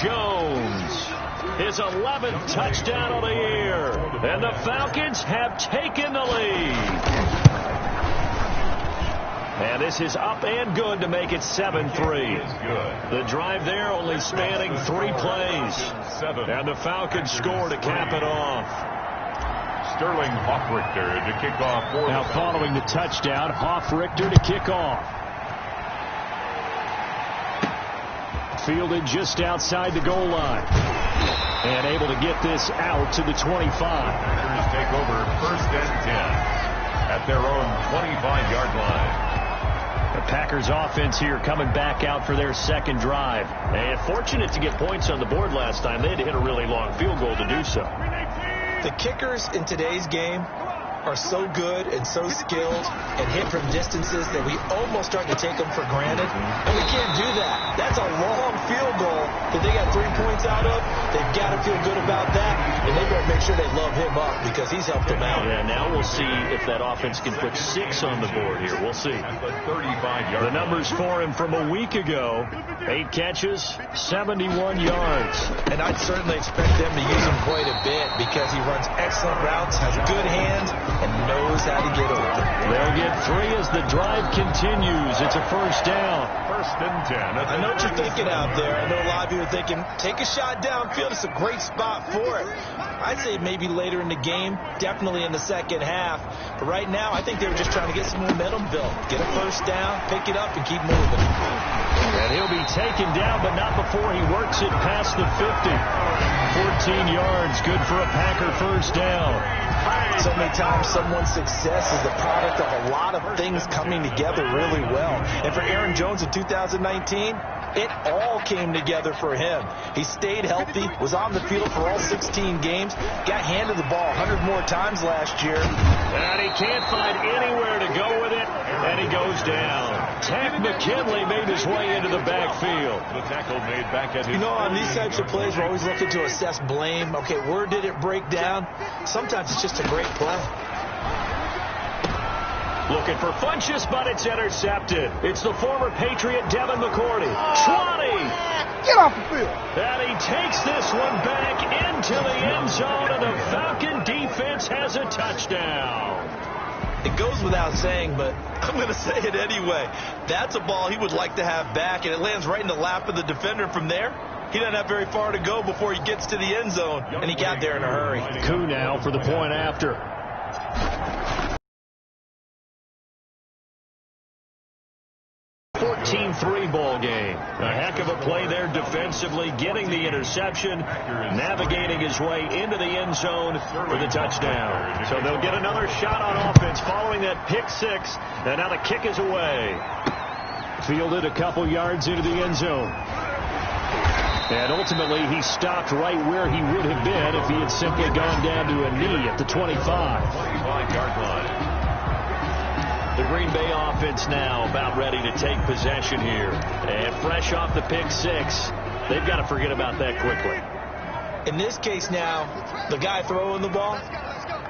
Jones. His 11th touchdown of the year. And the Falcons have taken the lead. And this is up and good to make it 7-3. The drive there only spanning 3 plays. And the Falcons score to cap it off. Sterling Hoffrichter to kick off. Now following the touchdown, Hoffrichter to kick off. Fielded just outside the goal line. And able to get this out to the 25. Packers take over 1st and 10 at their own 25-yard line. The Packers offense here coming back out for their second drive. And fortunate to get points on the board last time. They had to hit a really long field goal to do so. The kickers in today's game are so good and so skilled and hit from distances that we almost start to take them for granted. And we can't do that. That's a long field goal that they got 3 points out of. They've got to feel good about that. And they better make sure they love him up because he's helped them out. Yeah, now we'll see if that offense can put 6 on the board here. We'll see. The numbers for him from a week ago. 8 catches, 71 yards. And I'd certainly expect them to use him quite a bit because he runs excellent routes, has good hands, and knows how to get open. They'll get 3 as the drive continues. It's a first down. 1st and 10. I know what you're thinking out there. I know a lot of you are thinking, take a shot downfield. It's a great spot for it. I'd say maybe later in the game, definitely in the second half. But right now, I think they were just trying to get some momentum built. Get a first down, pick it up, and keep moving. And he'll be taken down, but not before he works it past the 50. 14 yards, good for a Packer first down. So many times someone's success is the product of a lot of things coming together really well. And for Aaron Jones in 2019, it all came together for him. He stayed healthy, was on the field for all 16 games, got handed the ball 100 more times last year. And he can't find anywhere to go with it, and he goes down. Takk McKinley made his way into the backfield. The tackle made back at his. You know, on these types of plays, we're always looking to assess blame. Okay, where did it break down? Sometimes it's just a great play. Looking for Funchess, but it's intercepted. It's the former Patriot Devin McCourty. 20. Get off the field. And he takes this one back into the end zone, and the Falcon defense has a touchdown. It goes without saying, but I'm going to say it anyway. That's a ball he would like to have back, and it lands right in the lap of the defender from there. He doesn't have very far to go before he gets to the end zone, and he got there in a hurry. Koo now for the point after. 14-3 ball game. A heck of a play there defensively, getting the interception, navigating his way into the end zone for the touchdown. So they'll get another shot on offense following that pick 6, and now the kick is away. Fielded a couple yards into the end zone. And ultimately, he stopped right where he would have been if he had simply gone down to a knee at the 25. 25-yard line. The Green Bay offense now about ready to take possession here. And fresh off the pick 6, they've got to forget about that quickly. In this case now, the guy throwing the ball,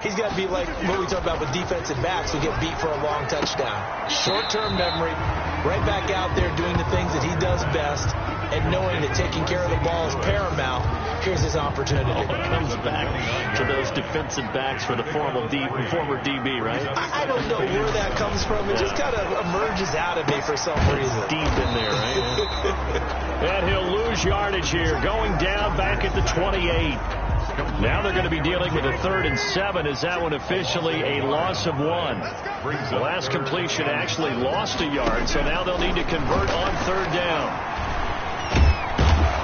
he's got to be like what we talk about with defensive backs who get beat for a long touchdown. Short-term memory, right back out there doing the things that he does best, and knowing that taking care of the ball is paramount. Here's his opportunity. Comes back to those defensive backs for the former DB, right? I don't know where that comes from. It just kind of emerges out of me for some reason. Deep in there, right? And he'll lose yardage here, going down back at the 28. Now they're going to be dealing with a 3rd and 7. Is that one officially a loss of 1? The last completion actually lost a yard, so now they'll need to convert on 3rd down.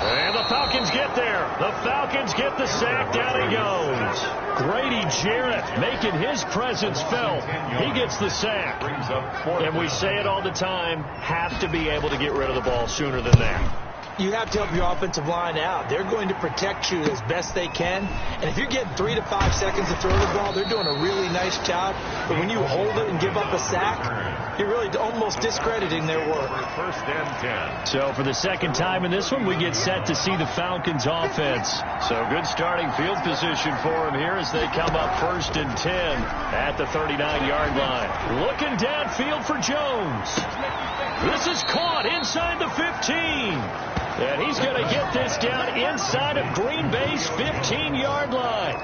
And the Falcons get there. The Falcons get the sack. Down he goes. Grady Jarrett making his presence felt. He gets the sack. And we say it all the time, have to be able to get rid of the ball sooner than that. You have to help your offensive line out. They're going to protect you as best they can. And if you're getting 3 to 5 seconds to throw the ball, they're doing a really nice job. But when you hold it and give up a sack, you're really almost discrediting their work. 1st and 10. So for the second time in this one, we get set to see the Falcons offense. So good starting field position for them here as they come up 1st and 10 at the 39-yard line. Looking downfield for Jones. This is caught inside the 15. And he's going to get this down inside of Green Bay's 15-yard line.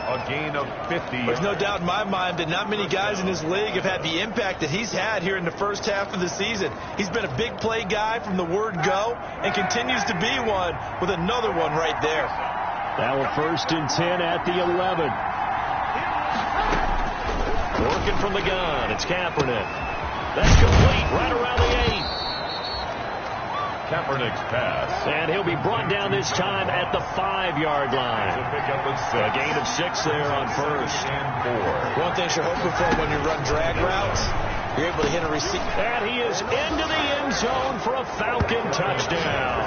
A gain of 50. There's no doubt in my mind that not many guys in this league have had the impact that he's had here in the first half of the season. He's been a big play guy from the word go and continues to be one with another one right there. Now a 1st and 10 at the 11. Working from the gun. It's Kaepernick. That's complete right around the 8. Kaepernick's pass. And he'll be brought down this time at the 5-yard line. A gain of 6 there on 1st and 4. One thing you're hoping for when you run drag routes, you're able to hit a receiver. And he is into the end zone for a Falcon touchdown.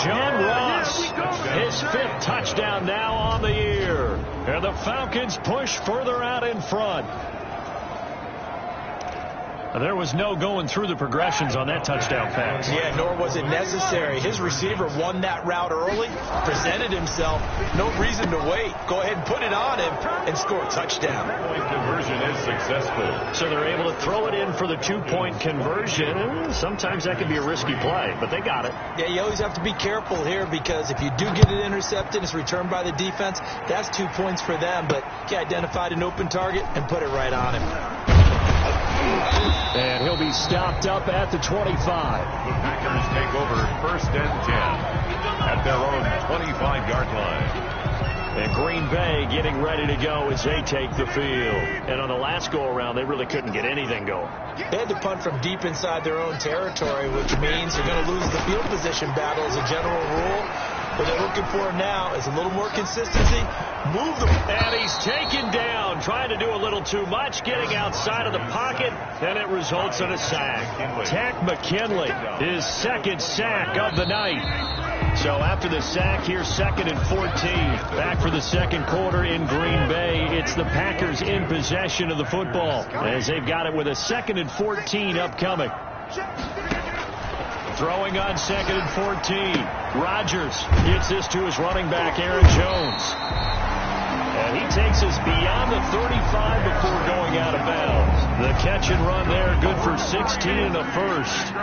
John Ross, his 5th touchdown now on the year. And the Falcons push further out in front. There was no going through the progressions on that touchdown pass. Yeah, nor was it necessary. His receiver won that route early, presented himself. No reason to wait. Go ahead and put it on him and score a touchdown. Point conversion is successful. So they're able to throw it in for the 2-point conversion. Sometimes that can be a risky play, but they got it. Yeah, you always have to be careful here because if you do get it intercepted, it's returned by the defense. That's 2 points for them, but he identified an open target and put it right on him. And he'll be stopped up at the 25. The Packers take over 1st and 10 at their own 25-yard line. And Green Bay getting ready to go as they take the field. And on the last go-around, they really couldn't get anything going. They had to punt from deep inside their own territory, which means they're going to lose the field position battle as a general rule. What they're looking for now is a little more consistency. Move them. And he's taken down, trying to do a little too much, getting outside of the pocket, and it results in a sack. Takk McKinley, his 2nd sack of the night. So after the sack, here's 2nd and 14. Back for the 2nd quarter in Green Bay. It's the Packers in possession of the football as they've got it with a 2nd and 14 upcoming. Throwing on 2nd and 14. Rodgers gets this to his running back, Aaron Jones. And he takes us beyond the 35 before going out of bounds. The catch and run there, good for 16 and a first.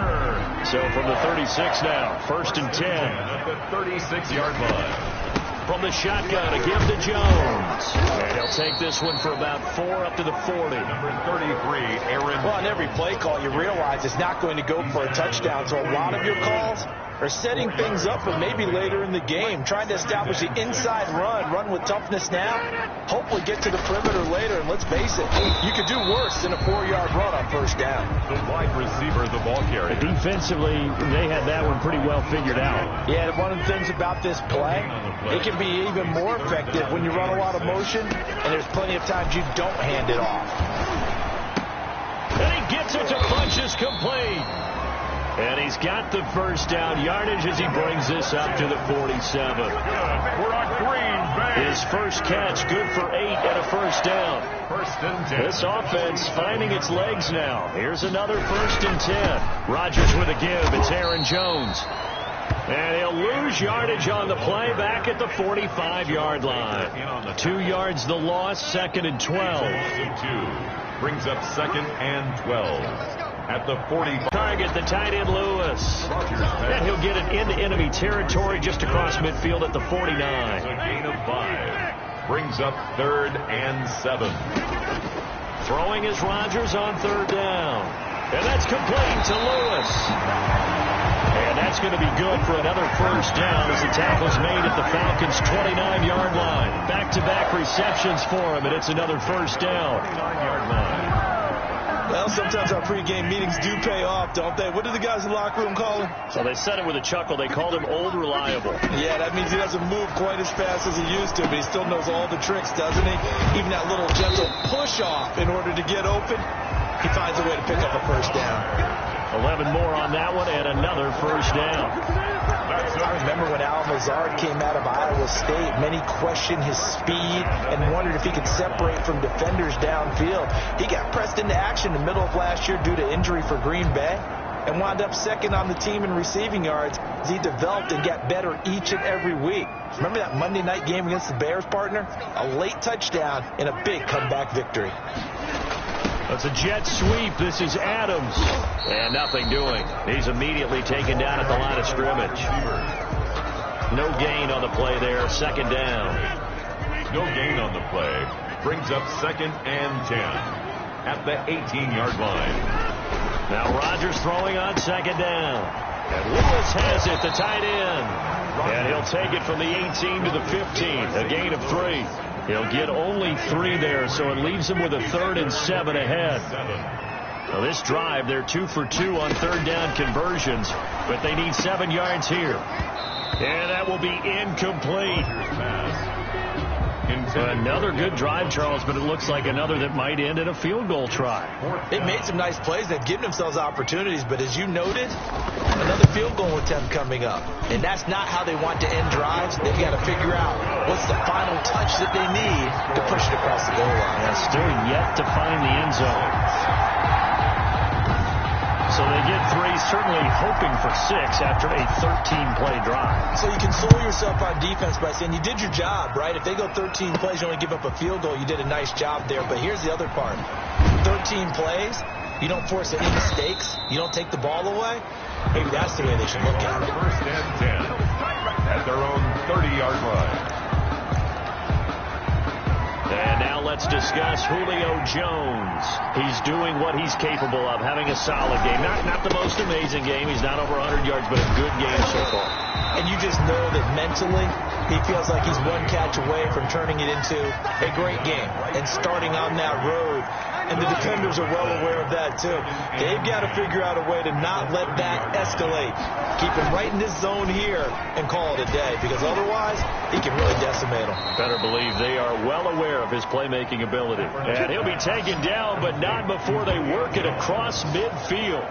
So from the 36 now, 1st and 10. At the 36-yard line. From the shotgun, a give to Jones. And he'll take this one for about 4 up to the 40. Number 33, Aaron. Well, on every play call, you realize it's not going to go for a touchdown. So a lot of your calls are setting things up for maybe later in the game, trying to establish the inside run with toughness now, hopefully get to the perimeter later. And let's face it, you could do worse than a 4-yard run on 1st down. The wide receiver, the ball carrier. Defensively, they had that one pretty well figured out. Yeah, one of the things about this play, it can be even more effective when you run a lot of motion, and there's plenty of times you don't hand it off. And he gets it to Funchess complete. And he's got the 1st down yardage as he brings this up to the 47. We're on Green Bay. His 1st catch, good for 8 and a 1st down. 1st and 10. This offense finding its legs now. Here's another 1st and 10. Rodgers with a give. It's Aaron Jones. And he'll lose yardage on the play back at the 45-yard line. 2 yards the loss, 2nd and 12. Brings up 2nd and 12. At the 45. Target the tight end Lewis. And he'll get it into enemy territory just across midfield at the 49. A gain of 5. Brings up 3rd and 7. Throwing is Rodgers on 3rd down. And that's complete to Lewis. And that's going to be good for another 1st down as the tackle's made at the Falcons' 29-yard line. Back-to-back receptions for him, and it's another 1st down. 29-yard line. Well, sometimes our pregame meetings do pay off, don't they? What did the guys in the locker room call him? So they said it with a chuckle. They called him Old Reliable. Yeah, that means he doesn't move quite as fast as he used to, but he still knows all the tricks, doesn't he? Even that little gentle push-off in order to get open, he finds a way to pick up a 1st down. 11 more on that one and another 1st down. I remember when Al Mazard came out of Iowa State, many questioned his speed and wondered if he could separate from defenders downfield. He got pressed into action in the middle of last year due to injury for Green Bay and wound up 2nd on the team in receiving yards as he developed and got better each and every week. Remember that Monday night game against the Bears, partner? A late touchdown and a big comeback victory. It's a jet sweep. This is Adams. And nothing doing. He's immediately taken down at the line of scrimmage. No gain on the play there. Second down. No gain on the play. Brings up 2nd and 10 at the 18-yard line. Now Rodgers throwing on 2nd down. And Lewis has it, the tight end. And he'll take it from the 18 to the 15. A gain of 3. He'll get only 3 there, so it leaves him with a 3rd and 7 ahead. Well, this drive, they're 2 for 2 on 3rd down conversions, but they need 7 yards here. And that will be incomplete. Another good drive, Charles, but it looks like another that might end in a field goal try. They've made some nice plays. They've given themselves opportunities, but as you noted, another field goal attempt coming up. And that's not how they want to end drives. They've got to figure out what's the final touch that they need to push it across the goal line. And still yet to find the end zone. So they get 3, certainly hoping for 6 after a 13-play drive. So you console yourself on defense by saying you did your job, right? If they go 13 plays, you only give up a field goal, you did a nice job there. But here's the other part. 13 plays, you don't force any mistakes, you don't take the ball away. Maybe that's the way they should look at it. 1st and 10 at their own 30-yard line. And now let's discuss Julio Jones. He's doing what he's capable of, having a solid game. Not the most amazing game. He's not over 100 yards, but a good game so far. And you just know that mentally he feels like he's one catch away from turning it into a great game and starting on that road. And the defenders are well aware of that, too. They've got to figure out a way to not let that escalate. Keep him right in this zone here and call it a day, because otherwise he can really decimate them. Better believe they are well aware of his playmaking ability. And he'll be taken down, but not before they work it across midfield.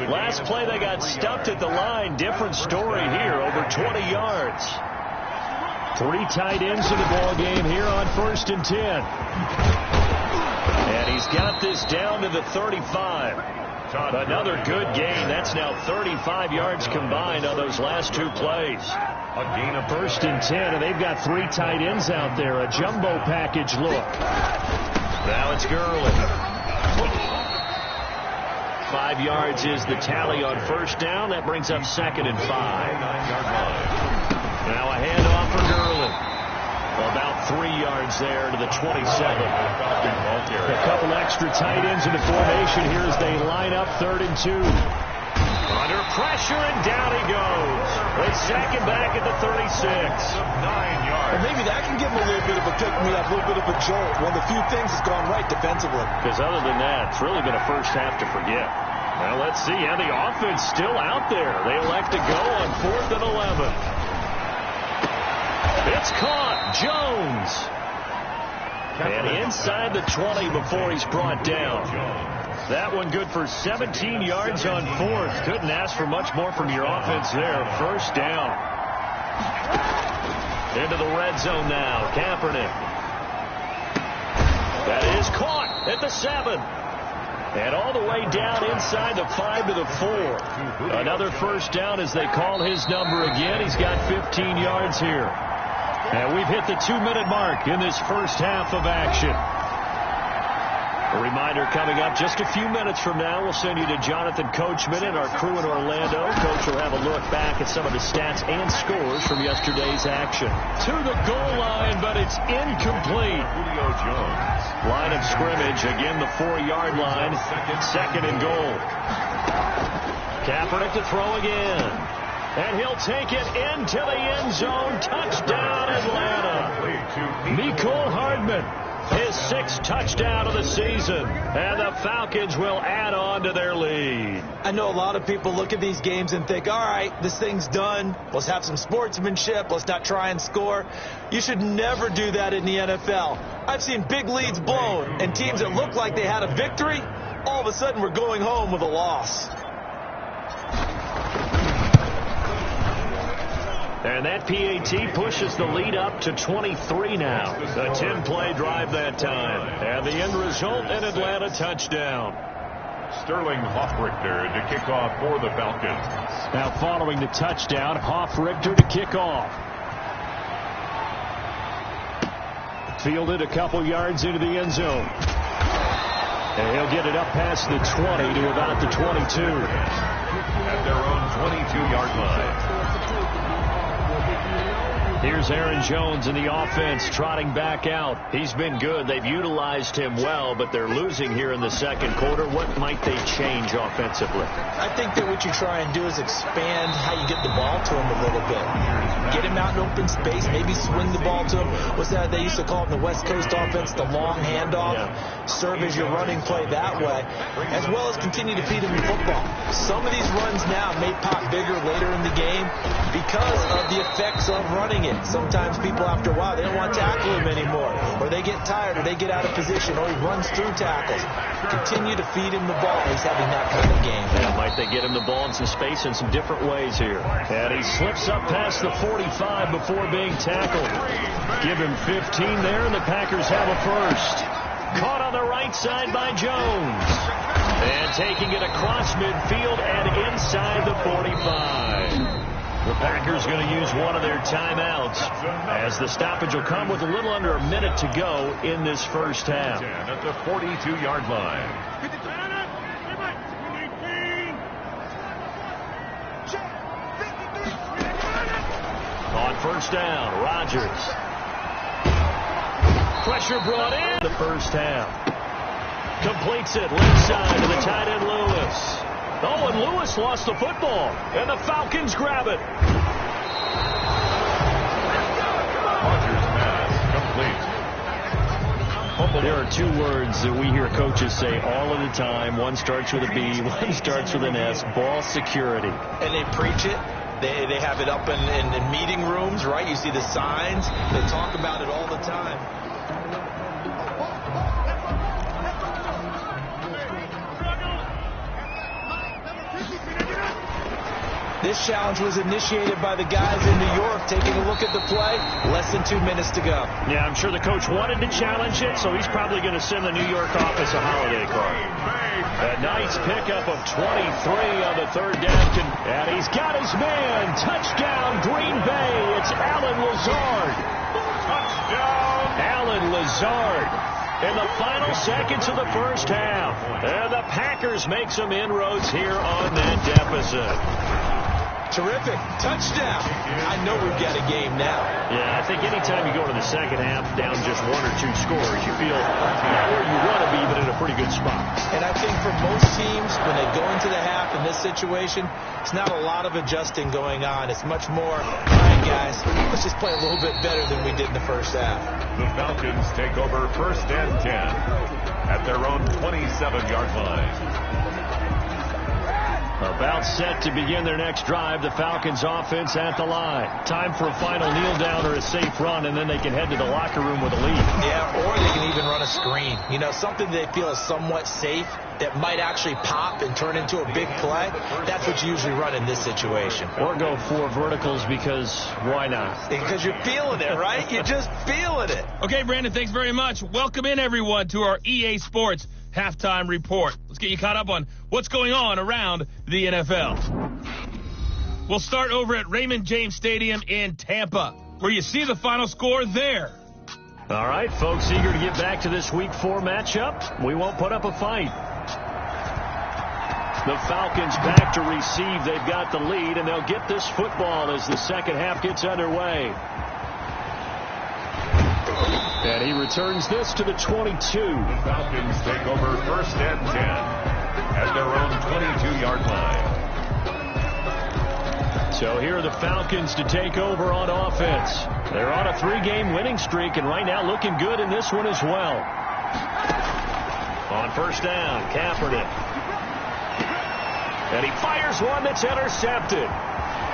Last play they got stuffed at the line. Different story here, over 20 yards. 3 tight ends in the ball game here on 1st and 10. And he's got this down to the 35. Another good gain. That's now 35 yards combined on those last 2 plays. A gain of 1st and 10, and they've got 3 tight ends out there. A jumbo package look. Now it's Gurley. 5 yards is the tally on 1st down. That brings up 2nd and 5. Now a handoff for Gurley. About 3 yards there to the 27. A couple extra tight ends in the formation here as they line up 3rd and 2. Under pressure, and down he goes. They sack him back at the 36. 9 yards. Well, maybe that can give him a little bit of a pick-me-up, a little bit of a jolt. One of the few things that's gone right defensively. Because other than that, it's really been a first half to forget. Well, let's see how the offense still out there. They elect to go on 4th and 11. It's caught. Jones. And inside the 20 before he's brought down. That one good for 17 yards on 4th. Couldn't ask for much more from your offense there. 1st down. Into the red zone now. Kaepernick. That is caught at the 7. And all the way down inside the 5 to the 4. Another 1st down as they call his number again. He's got 15 yards here. And we've hit the 2-minute mark in this first half of action. A reminder coming up just a few minutes from now. We'll send you to Jonathan Coachman and our crew in Orlando. Coach will have a look back at some of the stats and scores from yesterday's action. To the goal line, but it's incomplete. Julio Jones. Line of scrimmage, again the 4-yard line. 2nd and goal. Kaepernick to throw again. And he'll take it into the end zone. Touchdown, Atlanta. Mecole Hardman, his 6th touchdown of the season. And the Falcons will add on to their lead. I know a lot of people look at these games and think, all right, this thing's done. Let's have some sportsmanship. Let's not try and score. You should never do that in the NFL. I've seen big leads blown, and teams that look like they had a victory, all of a sudden we're going home with a loss. And that PAT pushes the lead up to 23 now. A 10-play drive that time. And the end result, an Atlanta touchdown. Sterling Hoffrichter to kick off for the Falcons. Now following the touchdown, Hoffrichter to kick off. Fielded a couple yards into the end zone. And he'll get it up past the 20 to about the 22. At their own 22-yard line. Here's Aaron Jones in the offense trotting back out. He's been good. They've utilized him well, but they're losing here in the second quarter. What might they change offensively? I think that what you try and do is expand how you get the ball to him a little bit. Get him out in open space, maybe swing the ball to him. What's that they used to call it in the West Coast offense, the long handoff? Yeah. Serve as your running play that way, as well as continue to feed him the football. Some of these runs now may pop bigger later in the game because of the effects of running it. Sometimes people, after a while, they don't want to tackle him anymore, or they get tired, or they get out of position, or he runs through tackles. Continue to feed him the ball. He's having that kind of game. Yeah, might they get him the ball in some space in some different ways here. And he slips up past the 45 before being tackled. Give him 15 there, and the Packers have a first. Caught on the right side by Jones. And taking it across midfield and inside the 45. The Packers going to use one of their timeouts as the stoppage will come with a little under a minute to go in this first half. At the 42-yard line. On first down, Rodgers. Pressure brought in the first half. Completes it left side to the tight end Lewis. Oh, and Lewis lost the football, and the Falcons grab it. Rodgers pass complete. There are two words that we hear coaches say all of the time. One starts with a B, one starts with an S, ball security. And they preach it. They have it up in meeting rooms, right? You see the signs. They talk about it all the time. This challenge was initiated by the guys in New York taking a look at the play. Less than 2 minutes to go. Yeah, I'm sure the coach wanted to challenge it, so he's probably going to send the New York office a holiday card. A nice pickup of 23 on the third down. And he's got his man. Touchdown, Green Bay. It's Allen Lazard. Touchdown. Allen Lazard. In the final seconds of the first half. And the Packers make some inroads here on that deficit. Terrific. Touchdown. I know we've got a game now. Yeah, I think anytime you go to the second half down just 1 or 2 scores, you feel not where you want to be, but in a pretty good spot. And I think for most teams, when they go into the half in this situation, it's not a lot of adjusting going on. It's much more, all right, guys, let's just play a little bit better than we did in the first half. The Falcons take over first and 10 at their own 27-yard line. About set to begin their next drive, the Falcons offense at the line. Time for a final kneel down or a safe run, and then they can head to the locker room with a lead. Yeah, or they can even run a screen. You know, something they feel is somewhat safe that might actually pop and turn into a big play. That's what you usually run in this situation. Or go 4 verticals because why not? Because you're feeling it, right? You're just feeling it. Okay, Brandon, thanks very much. Welcome in, everyone, to our EA Sports Halftime Report. Let's get you caught up on what's going on around the NFL. We'll start over at Raymond James Stadium in Tampa, where you see the final score there. All right, folks, eager to get back to this Week 4 matchup. We won't put up a fight. The Falcons back to receive. They've got the lead, and they'll get this football as the second half gets underway. And he returns this to the 22. The Falcons take over first and 10 at their own 22-yard line. So here are the Falcons to take over on offense. They're on a 3-game winning streak, and right now looking good in this one as well. On first down, Kaepernick. And he fires one that's intercepted.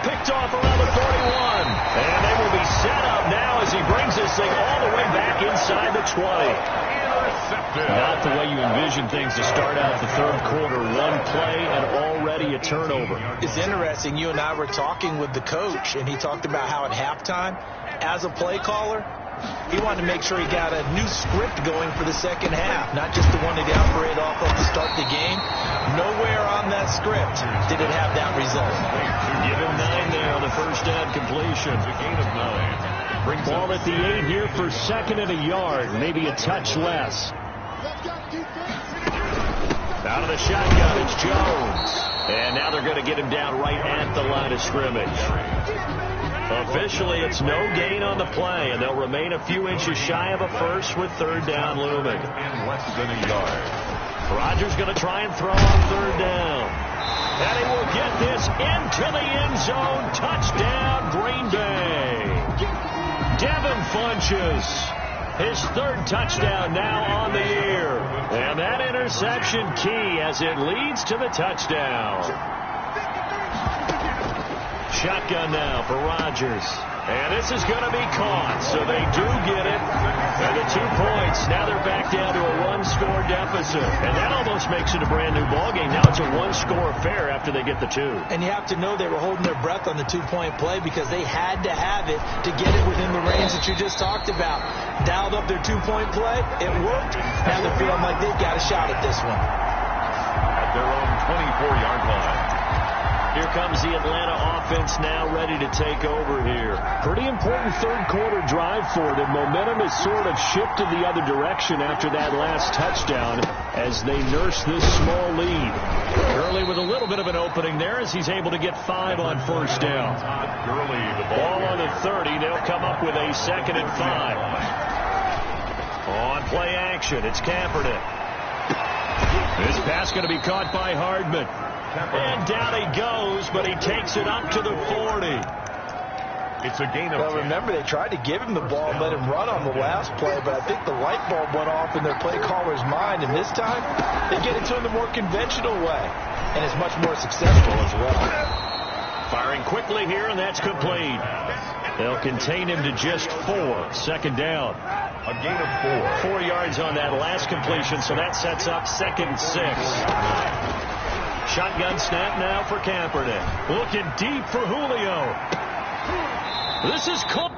Picked off around the 41. And they will be set up now as he brings this thing all the way back inside the 20. Intercepted. Not the way you envision things to start out the third quarter. One play and already a turnover. It's interesting. You and I were talking with the coach, and he talked about how at halftime, as a play caller, he wanted to make sure he got a new script going for the second half, not just the one that he operated off of to start the game. Nowhere on that script did it have that result. Give him 9 there on the first down completion. A gain of 9. Brings ball at the 8 here for second and a yard, maybe a touch less. Out of the shotgun, it's Jones. And now they're going to get him down right at the line of scrimmage. Officially, it's no gain on the play, and they'll remain a few inches shy of a first with third down looming. And less than a yard. Rodgers going to try and throw on third down. And he will get this into the end zone. Touchdown, Green Bay. Devin Funchess, his third touchdown now on the year. And that interception key as it leads to the touchdown. Shotgun now for Rodgers. And this is going to be caught, so they do get it. And the 2 points, now they're back down to a one-score deficit. And that almost makes it a brand-new ballgame. Now it's a one-score affair after they get the 2. And you have to know they were holding their breath on the 2-point play because they had to have it to get it within the range that you just talked about. Dialed up their 2-point play. It worked. Now they're feeling like they've got a shot at this one. At their own 24-yard line. Here comes the Atlanta offense now ready to take over here. Pretty important third quarter drive for them. Momentum has sort of shifted the other direction after that last touchdown as they nurse this small lead. Gurley with a little bit of an opening there as he's able to get 5 on first down. Gurley, the Ball on the 30. They'll come up with a 2nd and 5. On play action, it's Kaepernick. This pass going to be caught by Hardman. And down he goes, but he takes it up to the 40. It's a gain of 10. Well, remember, they tried to give him the ball and let him run on the last play, but I think the light bulb went off in their play caller's mind, and this time they get it to him the more conventional way, and it's much more successful as well. Firing quickly here, and that's complete. They'll contain him to just 4. 2nd down. A gain of 4. 4 yards on that last completion, so that sets up 2nd and 6. Shotgun snap now for Kaepernick. Looking deep for Julio. This is caught.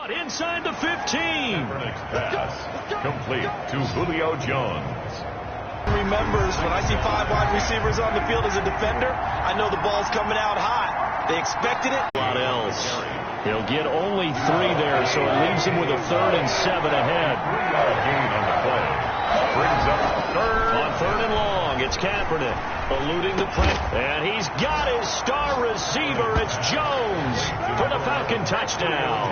Inside the 15. Pass complete to Julio Jones. Remembers, when I see 5 wide receivers on the field as a defender, I know the ball's coming out hot. They expected it. What else? He'll get only 3 there, so it leaves him with a 3rd and 7 ahead. A gain on the play. Brings up 3rd. On 3rd and long, it's Kaepernick eluding the press. And he's got his star receiver. It's Jones for the Falcon touchdown.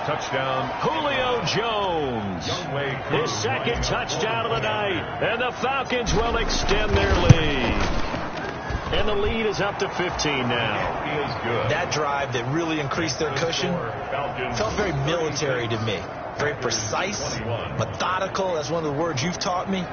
Touchdown. Julio Jones. His 2nd touchdown of the night. And the Falcons will extend their lead. And the lead is up to 15 now. Feels good. That drive that really increased their cushion felt very military to me. Very precise, methodical. That's one of the words you've taught me.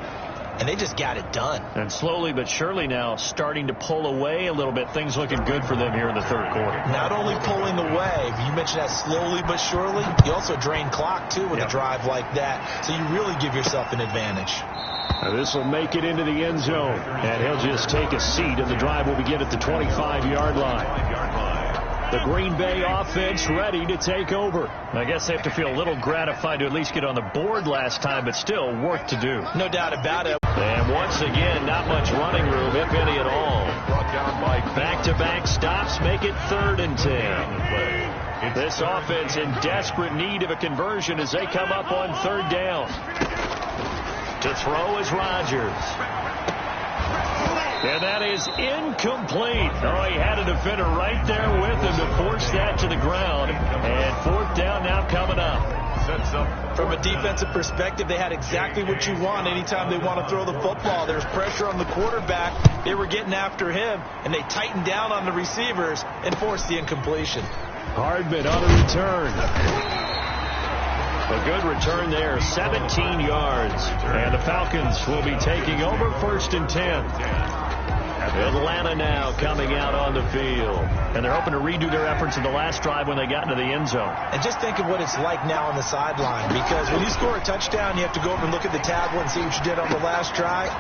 And they just got it done. And slowly but surely now starting to pull away a little bit. Things looking good for them here in the 3rd quarter. Not only pulling away, you mentioned that slowly but surely. You also drain clock, too, with a drive like that. So you really give yourself an advantage. Now this will make it into the end zone. And he'll just take a seat, and the drive will begin at the 25-yard line. The Green Bay offense ready to take over. I guess they have to feel a little gratified to at least get on the board last time, but still work to do. No doubt about it. And once again, not much running room, if any at all. Back-to-back stops make it 3rd and 10. This offense in desperate need of a conversion as they come up on 3rd down. To throw is Rodgers. And that is incomplete. Oh, he had a defender right there with him to force that to the ground. And 4th down now coming up. From a defensive perspective, they had exactly what you want anytime they want to throw the football. There's pressure on the quarterback. They were getting after him, and they tightened down on the receivers and forced the incompletion. Hardman on a return. A good return there, 17 yards. And the Falcons will be taking over 1st and 10. Atlanta now coming out on the field. And they're hoping to redo their efforts in the last drive when they got into the end zone. And just think of what it's like now on the sideline. Because when you score a touchdown, you have to go over and look at the tablet and see what you did on the last drive.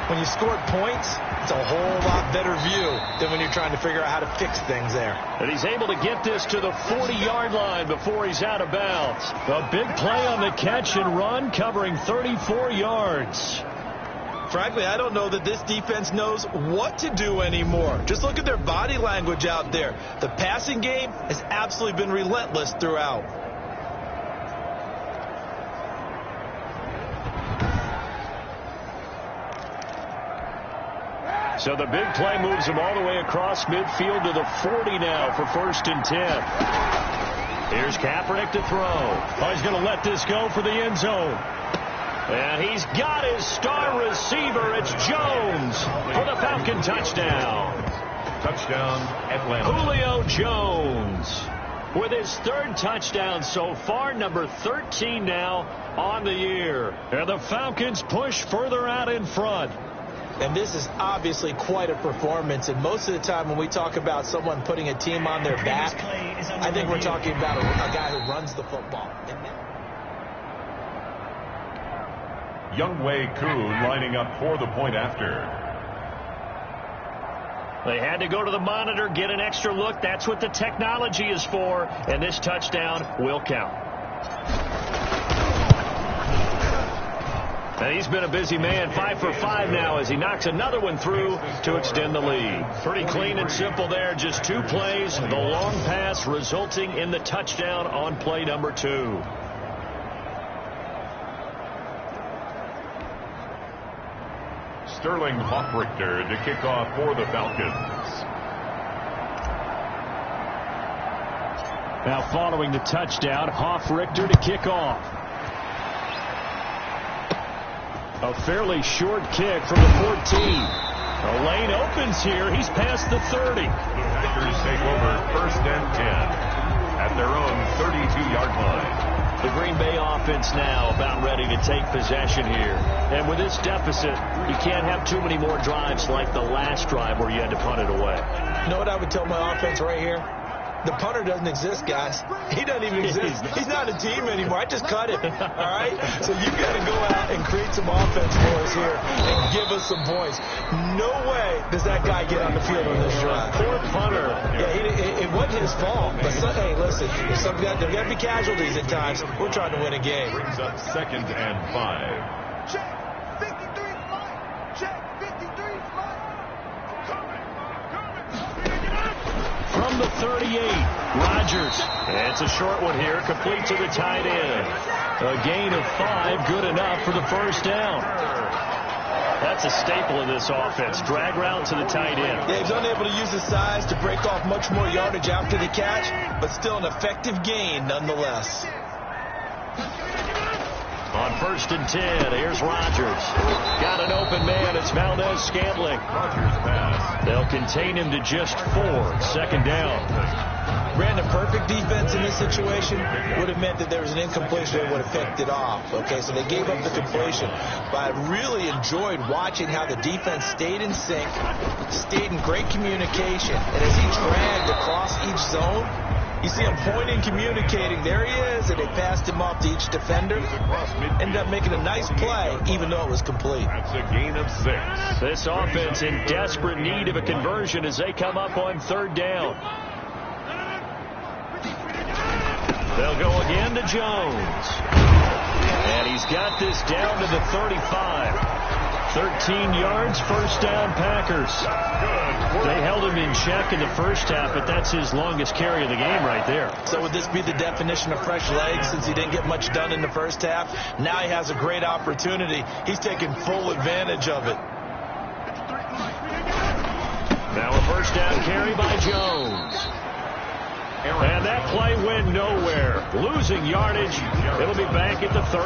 When you scored points, it's a whole lot better view than when you're trying to figure out how to fix things there. And he's able to get this to the 40-yard line before he's out of bounds. A big play on the catch and run, covering 34 yards. Frankly, I don't know that this defense knows what to do anymore. Just look at their body language out there. The passing game has absolutely been relentless throughout. So the big play moves him all the way across midfield to the 40 now for 1st and 10. Here's Kaepernick to throw. Oh, he's going to let this go for the end zone. And he's got his star receiver. It's Jones for the Falcon touchdown. Touchdown, Atlanta. Julio Jones with his 3rd touchdown so far, number 13 now on the year. And the Falcons push further out in front. And this is obviously quite a performance. And most of the time when we talk about someone putting a team on their back, I think we're talking about a guy who runs the football. Younghoe Koo lining up for the point after. They had to go to the monitor, get an extra look. That's what the technology is for. And this touchdown will count. And he's been a busy man, 5 for 5 now as he knocks another one through to extend the lead. Pretty clean and simple there. Just 2 plays. The long pass resulting in the touchdown on play number 2. Sterling Hofrichter to kick off for the Falcons. Now following the touchdown, Hofrichter to kick off. A fairly short kick from the 14. The lane opens here. He's past the 30. Packers take over 1st and 10 at their own 32-yard line. The Green Bay offense now about ready to take possession here. And with this deficit, you can't have too many more drives like the last drive where you had to punt it away. You know what I would tell my offense right here? The punter doesn't exist, guys. He doesn't even exist. He's not a team anymore. I just cut it. All right? So you've got to go out and create some offense for us here and give us some points. No way does that guy get on the field on this drive. Poor punter. Yeah, it wasn't his fault. But hey, listen, there's got to be casualties at times. We're trying to win a game. Brings up 2nd and 5. Check 53 flight. Check 53 flight. From the 38, Rodgers. It's a short one here, complete to the tight end. A gain of 5, good enough for the 1st down. That's a staple of this offense. Drag route to the tight end. Yeah, he's unable to use his size to break off much more yardage after the catch, but still an effective gain nonetheless. On 1st and 10, here's Rodgers. Got an open man. It's Valdez-Scantling. Rodgers pass. They'll contain him to just 4. 2nd down. Brandon, perfect defense in this situation would have meant that there was an incompletion that would have picked it off. Okay, so they gave up the completion. But I really enjoyed watching how the defense stayed in sync, stayed in great communication, and as he dragged across each zone, you see him pointing, communicating. There he is, and they passed him off to each defender. Ended up making a nice play, even though it was complete. That's a gain of 6. This offense in desperate need of a conversion as they come up on 3rd down. They'll go again to Jones. And he's got this down to the 35. 13 yards, 1st down, Packers. They held him in check in the first half, but that's his longest carry of the game right there. So would this be the definition of fresh legs since he didn't get much done in the first half? Now he has a great opportunity. He's taking full advantage of it. Now a 1st down carry by Jones. And that play went nowhere. Losing yardage. It'll be back at the 30.